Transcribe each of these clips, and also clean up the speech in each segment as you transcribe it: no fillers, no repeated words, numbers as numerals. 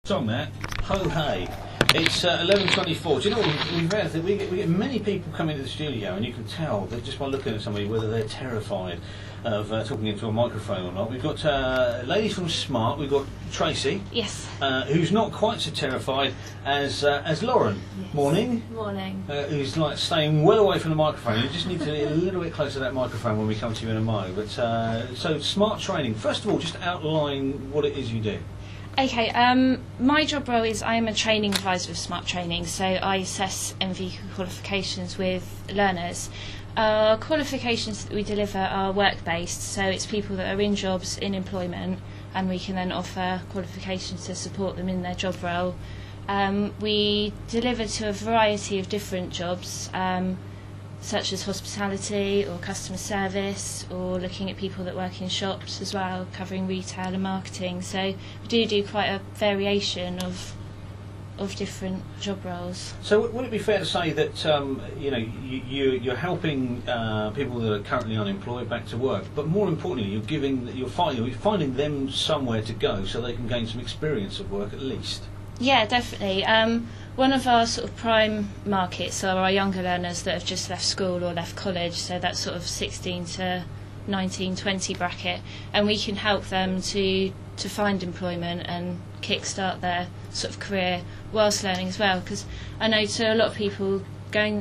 On that, ho hey, it's 11:24. Do you know what we get many people come into the studio, and you can tell that just by looking at somebody whether they're terrified of talking into a microphone or not. We've got ladies from Smart. We've got Tracy, yes, who's not quite so terrified as Lauren. Yes. Morning. Morning. Who's like staying well away from the microphone. You just need to be a little bit closer to that microphone when we come to you in a mo. But so Smart Training. First of all, just outline what it is you do. Okay, my job role is I am a training advisor of Smart Training, so I assess NVQ qualifications with learners. Qualifications that we deliver are work-based, so it's people that are in jobs, in employment, and we can then offer qualifications to support them in their job role. We deliver to a variety of different jobs, such as hospitality or customer service, or looking at people that work in shops as well, covering retail and marketing. So we do quite a variation of different job roles. So would it be fair to say that you're helping people that are currently unemployed back to work, but more importantly, you're finding them somewhere to go so they can gain some experience of work at least? Yeah, definitely. One of our sort of prime markets are our younger learners that have just left school or left college, so that's sort of 16 to 19, 20 bracket, and we can help them to find employment and kickstart their sort of career whilst learning as well, because I know to a lot of people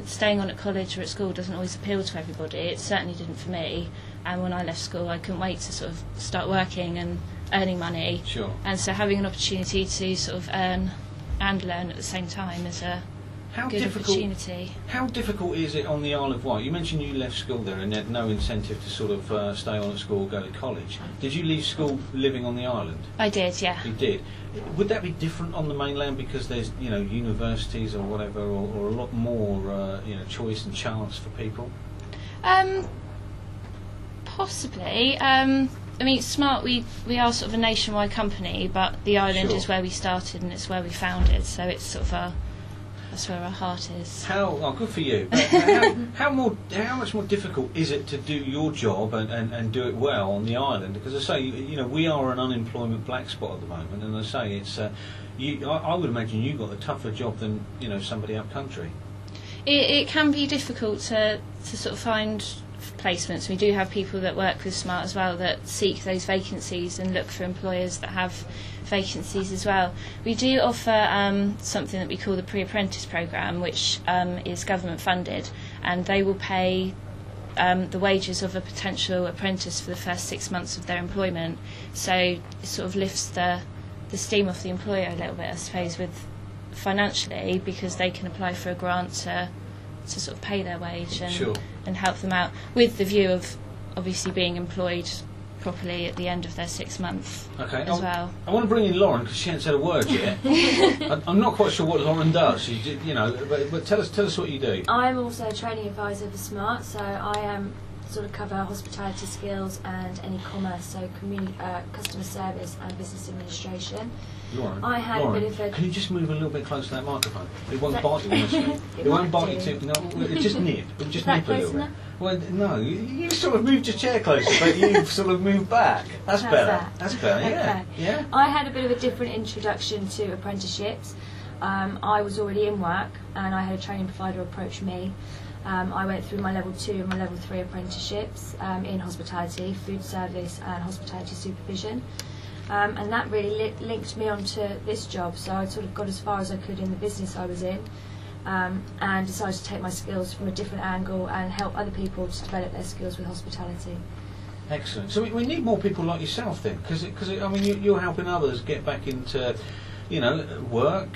staying on at college or at school doesn't always appeal to everybody. It certainly didn't for me, and when I left school I couldn't wait to sort of start working and earning money. Sure. And so having an opportunity to sort of earn and learn at the same time is a good opportunity. How difficult is it on the Isle of Wight? You mentioned you left school there and had no incentive to sort of stay on at school or go to college. Did you leave school living on the island? I did, yeah. You did. Would that be different on the mainland because there's universities or whatever, or a lot more choice and chance for people? Possibly. I mean, Smart, we are sort of a nationwide company, but the island Sure. is where we started and it's where we founded, so it's sort of that's where our heart is. Good for you. How much more difficult is it to do your job and do it well on the island? Because I say, we are an unemployment black spot at the moment, and I say it's I would imagine you got a tougher job than somebody up country. It can be difficult to sort of find placements. We do have people that work with Smart as well that seek those vacancies and look for employers that have vacancies as well. We do offer something that we call the pre-apprentice programme, which is government funded, and they will pay the wages of a potential apprentice for the first 6 months of their employment. So it sort of lifts the steam off the employer a little bit, I suppose, with financially, because they can apply for a grant to sort of pay their wage and, Sure. and help them out, with the view of obviously being employed properly at the end of their 6 months as well. I want to bring in Lauren because she hasn't said a word yet. I'm not quite sure what Lauren does. But tell us what you do. I'm also a training advisor for Smart, so I sort of cover hospitality skills and any commerce, so customer service and business administration. Lauren, I had a bit of a... Can you just move a little bit closer to that microphone? It won't bite you, honestly. It won't bite you too... No, just nip. Just nip a little bit. Well, no, you sort of moved your chair closer, but you've sort of moved back. That's better. That's better, yeah. Okay. Yeah. I had a bit of a different introduction to apprenticeships. I was already in work, and I had a training provider approach me. I went through my level 2 and my level 3 apprenticeships in hospitality, food service and hospitality supervision. And that really linked me onto this job, so I sort of got as far as I could in the business I was in, and decided to take my skills from a different angle and help other people to develop their skills with hospitality. Excellent. So we need more people like yourself then, because I mean you're helping others get back into work,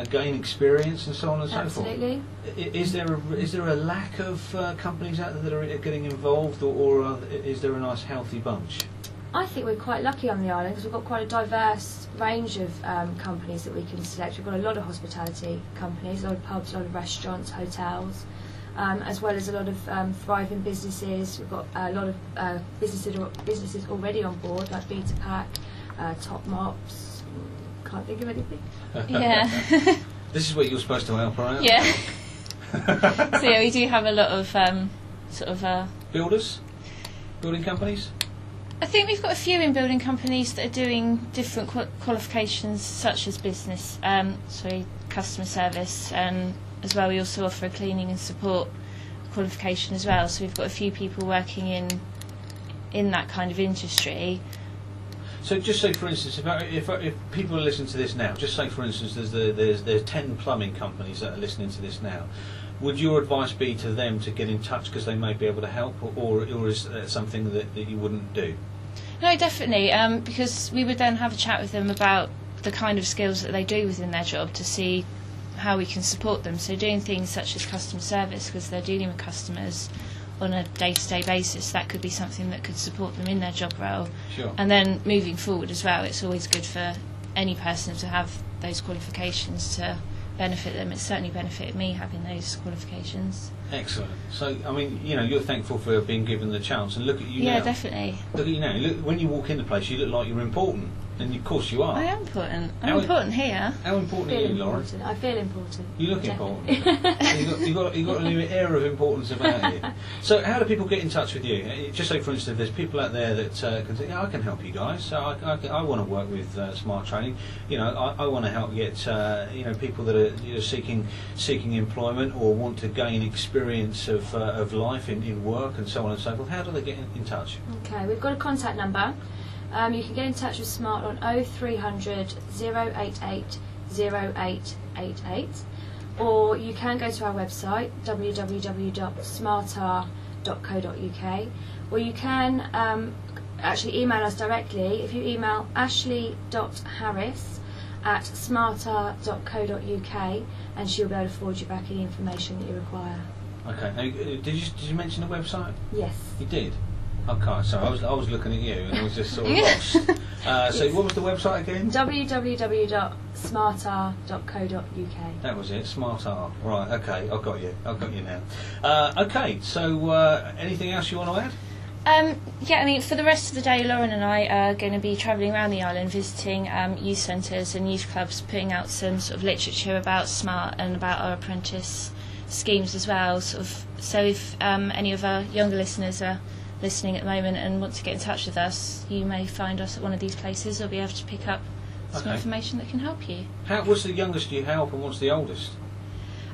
gain experience, and so on and so forth. Absolutely. Is there a lack of companies out there that are getting involved, or is there a nice healthy bunch? I think we're quite lucky on the island because we've got quite a diverse range of companies that we can select. We've got a lot of hospitality companies, a lot of pubs, a lot of restaurants, hotels, as well as a lot of thriving businesses. We've got a lot of businesses already on board, like Beta Pack, Top Mops. Can't think of anything. Yeah. This is where you're supposed to help her out. Yeah. So yeah, we do have a lot of building companies. I think we've got a few in building companies that are doing different qualifications, such as customer service, and as well we also offer a cleaning and support qualification as well. So we've got a few people working in that kind of industry. So just say, for instance, if people are listening to this now, just say, for instance, there's 10 plumbing companies that are listening to this now. Would your advice be to them to get in touch because they may be able to help, or is that something that you wouldn't do? No, definitely, because we would then have a chat with them about the kind of skills that they do within their job to see how we can support them. So doing things such as customer service, because they're dealing with customers on a day-to-day basis, that could be something that could support them in their job role. Sure. And then moving forward as well, it's always good for any person to have those qualifications to benefit them. It's certainly benefited me having those qualifications. Excellent. So, I mean, you're thankful for being given the chance, and look at you now. Yeah, definitely. Look at you now. Look, when you walk in the place, you look like you're important, and of course you are. I am important. I'm important here. How important are you, Lauren? I feel important. You look important. You've got a new air of importance about you. So how do people get in touch with you? Just say, for instance, if there's people out there that can say, I can help you guys. So I want to work with Smart Training. I want to help get people that are seeking employment or want to gain experience of life in work and so on and so forth. How do they get in touch? Okay, we've got a contact number. You can get in touch with Smart on 0300 088 0888, or you can go to our website www.smartar.co.uk, or you can actually email us directly. If you email ashley.harris@smartar.co.uk, and she'll be able to forward you back any information that you require. Okay. Now, did you mention the website? Yes. You did. Okay, so I was looking at you and I was just sort of lost. So what was the website again? www.smartar.co.uk. That was it, SmartR. Right, okay, I've got you now. Okay, so anything else you want to add? Yeah, I mean, for the rest of the day, Lauren and I are going to be travelling around the island, visiting youth centres and youth clubs, putting out some sort of literature about Smart and about our apprentice schemes as well. So if any of our younger listeners are listening at the moment and want to get in touch with us, you may find us at one of these places or be able to pick up some information that can help you. What's the youngest you help and what's the oldest?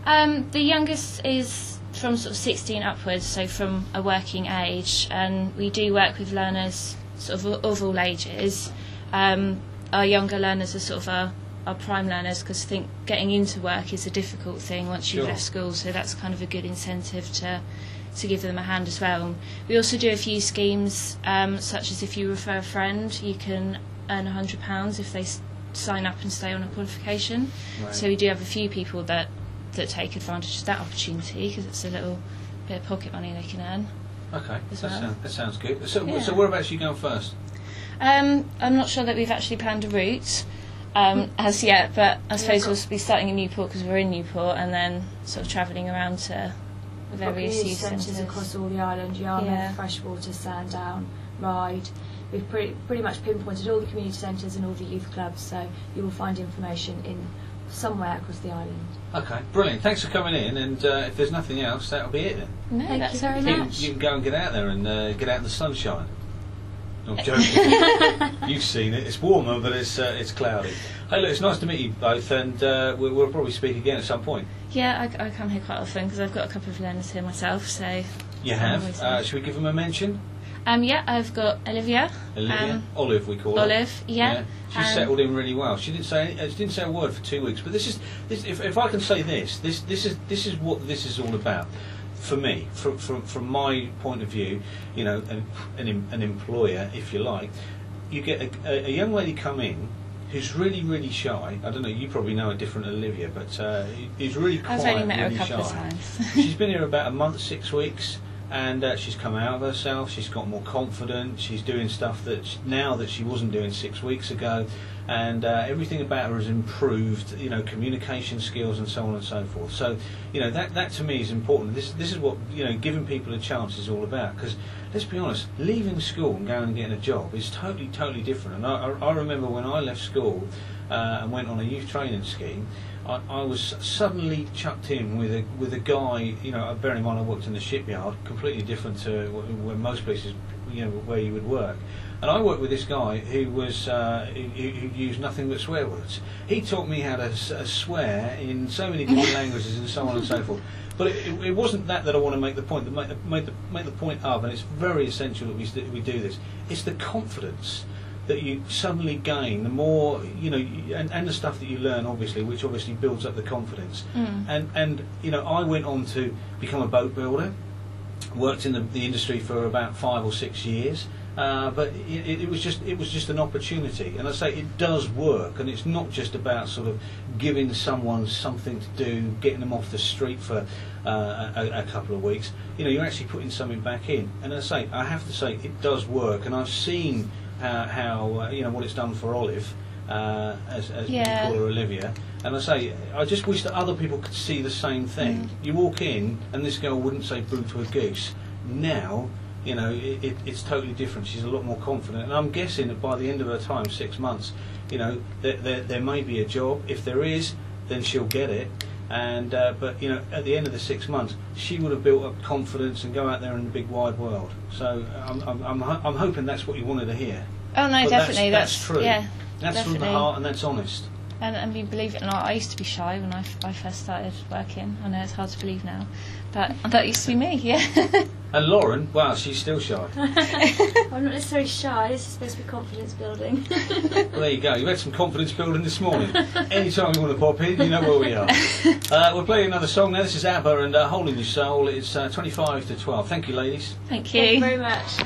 The youngest is from sort of 16 upwards, so from a working age, and we do work with learners sort of all ages. Our younger learners are sort of our prime learners, because I think getting into work is a difficult thing once you've left school, so that's kind of a good incentive to give them a hand as well. We also do a few schemes, such as if you refer a friend, you can earn £100 if they sign up and stay on a qualification. Right. So we do have a few people that take advantage of that opportunity, because it's a little bit of pocket money they can earn. Okay, that sounds good. So whereabouts are you going first? I'm not sure that we've actually planned a route as yet, but I suppose we'll be starting in Newport because we're in Newport, and then sort of travelling around to various youth centres across all the island: Yarmouth, Freshwater, Sandown, Ryde. We've pretty much pinpointed all the community centres and all the youth clubs, so you will find information in somewhere across the island. Okay, brilliant. Thanks for coming in, and if there's nothing else, that'll be it then. No, Thank you very much. You can go and get out there and get out in the sunshine. I'm joking. You've seen it. It's warmer, but it's cloudy. Hey, look, it's nice to meet you both, and we'll probably speak again at some point. Yeah, I come here quite often because I've got a couple of learners here myself. So you have. Should we give them a mention? Yeah, I've got Olivia. Olive, we call her. Olive, yeah. She's settled in really well. She didn't say a word for 2 weeks, but this. If I can say this is what this is all about. For me, from my point of view, an employer, if you like, you get a young lady come in who's really, really shy. I don't know, you probably know a different Olivia, but who's really quiet, I've only met her really a couple shy. of times. She's been here about a month, 6 weeks, and she's come out of herself. She's got more confident. She's doing stuff now that she wasn't doing 6 weeks ago, and everything about her has improved. Communication skills and so on and so forth. So, that to me is important. This is what giving people a chance is all about. Because let's be honest, leaving school and going and getting a job is totally different. And I remember when I left school and went on a youth training scheme, I was suddenly chucked in with a guy, you know, bearing in mind I worked in the shipyard, completely different to where most places, you know, where you would work. And I worked with this guy who was who used nothing but swear words. He taught me how to swear in so many different languages and so on and so forth. But it wasn't that I want to make the point. Make the point of, and it's very essential that we do this. It's the confidence that you suddenly gain, the more, you know, and the stuff that you learn, obviously, which obviously builds up the confidence. And you know, I went on to become a boat builder. Worked in the industry for about 5 or 6 years. But it was just an opportunity, and I say it does work, and it's not just about sort of giving someone something to do, getting them off the street for a couple of weeks. You know, you're actually putting something back in, and as I say, I have to say it does work, and I've seen how you know what it's done for Olive, as you call her, Olivia. And I say, I just wish that other people could see the same thing. You walk in, and this girl wouldn't say boo to a goose. Now, you know, it's totally different. She's a lot more confident, and I'm guessing that by the end of her time, 6 months, you know, there may be a job. If there is, then she'll get it. And but you know, at the end of the 6 months, she would have built up confidence and go out there in the big wide world. So I'm hoping that's what you wanted to hear. Oh no, but definitely, that's true. Yeah, that's definitely. from the heart, and that's honest. And I mean, believe it or not, I used to be shy when I first started working. I know it's hard to believe now, but that used to be me, yeah. And Lauren, wow, she's still shy. I'm not necessarily shy, this is supposed to be confidence building. Well, there you go, you've had some confidence building this morning. Anytime you want to pop in, you know where we are. We're playing another song now. This is ABBA and Holding Your Soul. It's 25 to 12. Thank you, ladies. Thank you. Thank you very much.